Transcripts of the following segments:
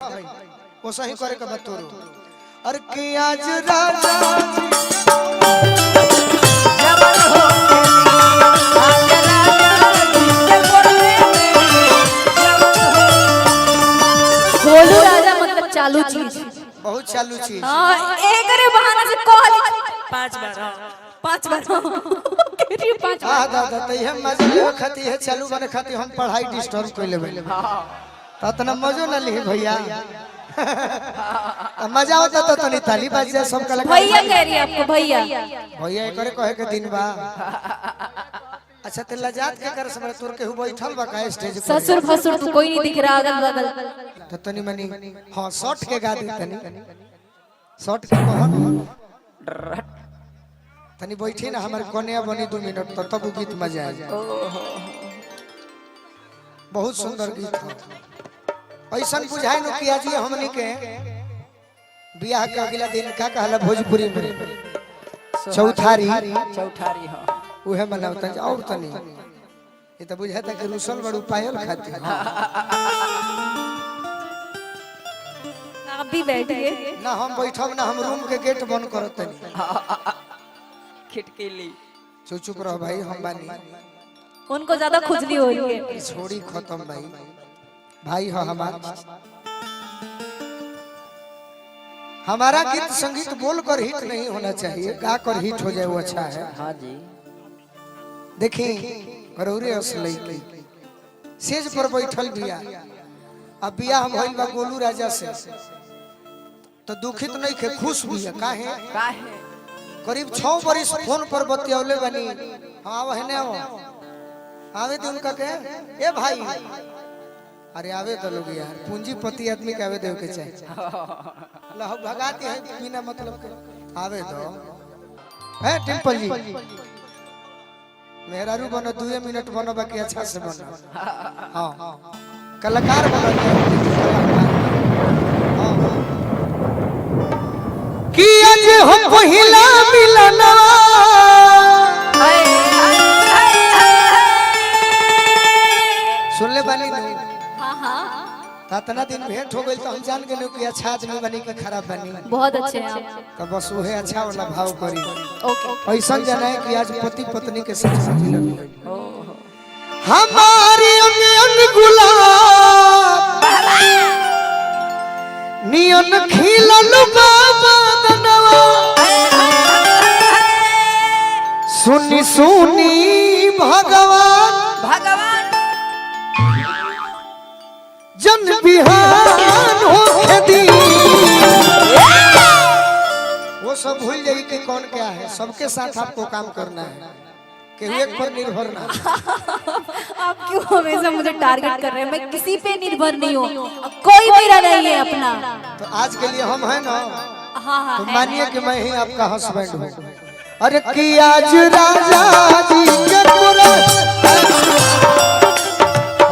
वो सही करे के बतोरो अरे कि आज राजा जबर हो आज गोलू राजा मतलब चालू चीज, बहुत चालू चीज। हां एक रे बहाना से कॉल 5 बार 5 बार केरी 5 बार हां दादा त हम मजा ले खाती है चालू बने खाती हम पढ़ाई डिस्टर्ब कर लेबे। हां तना मजो न ली भैया मजा होता तो तनी ताली बाज जाए सब कलाकार। भैया कह रही है आपको भैया भैया करे कहे के दिन बा। अच्छा ते लजात के कर समय तोर के हु बैठल बा का स्टेज पे ससुर फसुर तो कोई नहीं दिख रहा अगल बगल तो तनी मनी हां शॉट के गा दे तनी शॉट के कहन तनी बैठी ना हमर कोनिया बनी 2 मिनट तो तब गीत मजा आ। बहुत सुंदर गीत है ऐसा बुझाई न किया जी हमनी के बियाह के अगला दिन का कहला भोजपुरी में चौथारी हां उहे मनावता और तनी ये तो बुझाता कि रुसल बड़ू पायल खाती। आप भी बैठिए ना हम बैठब ना हम रूम के गेट बंद करत तनी खिड़की ली चुप रहो भाई हम बानी उनको ज्यादा खुजली हो रही है छोड़ी खत्म भाई भाई हो हमारा गीत संगीत बोलकर हिट नहीं होना चाहिए गा कर हिट हो जाए वो अच्छा है। हां जी देखी रौरे असलई की सेज पर बैठल बिया अब बिया हम भइल बा गोलू राजा से तो दुखित नहीं खे खुश बिया काहे करीब 6 बरिस फोन पर बतियौले बनी। हां वहने आवे दी उनका के ए भाई अरे आवे तो लोग यार पूंजीपति आदमी के आवे देव के चाहिए लह भगाती है बिना मतलब के आवे दो है टिम्पल जी मेहरारू बनो 2 मिनट बनो बाकी अच्छा से बनो। हां कलाकार बनो कि आज हम पहिला मिलना सुन ले बानी नहीं। हां तना दिन भेंट हो गई तो हम जान गए कि अच्छा आदमी बनी कि खराब बनी। बहुत अच्छे हैं आप तो बस वह अच्छा वाला भाव करी ओके ऐसा जाना है कि आज पति पत्नी के साथ मिलन हमारी अंग अंग गुलाब नियन खिलल बाबा सुनी सुनी भगवान जन बिहान हो दी वो सब भूल जाइए कि कौन क्या है सबके साथ आपको काम करना है कि एक पर निर्भर ना। आप क्यों हमेशा मुझे टारगेट कर रहे हैं मैं किसी पे निर्भर नहीं हूँ कोई मेरा नहीं है अपना। तो आज के लिए हम हैं ना हाँ तो मानिए कि मैं ही आपका हस्बैंड हूँ। अरे कि आज राजा जी के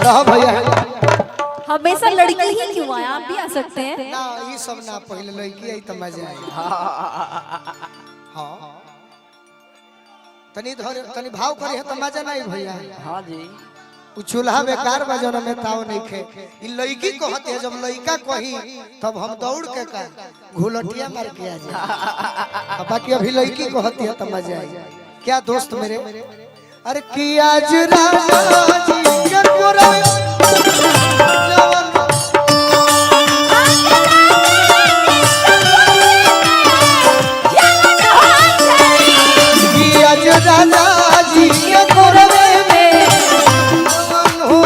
रह भैया हमेशा लड़की ही क्यों आए आप भी आ सकते हैं ना ये सब ना पहले लड़की आई तो मजा आई। हां तनी भाव करे है तो मजा नहीं भैया। हां जी उ चूल्हा बेकार बजन में ताव नहीं खे ई लड़की कहते है जब लड़का कही तब हम दौड़ के का घुलटिया मार के आ जाए बाकी अभी लड़की कहती है तो मजा आई। क्या दोस्त मेरे अरे कि आज राजा जी के गोरा राजा जी के गोरवे में हो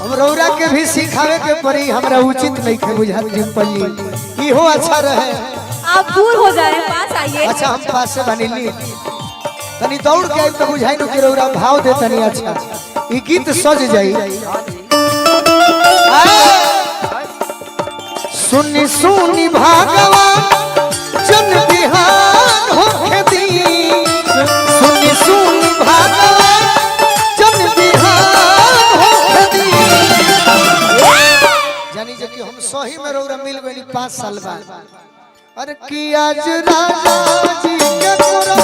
हम रौरा के भी सिखावे के पड़ी हमरा उचित नहीं खे बुझात टिम्पल जी इहो अच्छा रहे आप दूर हो जाए पास आइए। अच्छा हम पास से बनी ली तनी दौड़ के तो बुझाई न कि रौरा भाव दे तनी अच्छा ई गीत सज जाई। सुनी सुनी भगवान जन बिहान हो दी सुनी सुनी भगवान जन बिहान हो दी जानी जे कि हम सही में रौरा मिल गई 5 साल बाद। अरे कि आज राजा जी के गोरा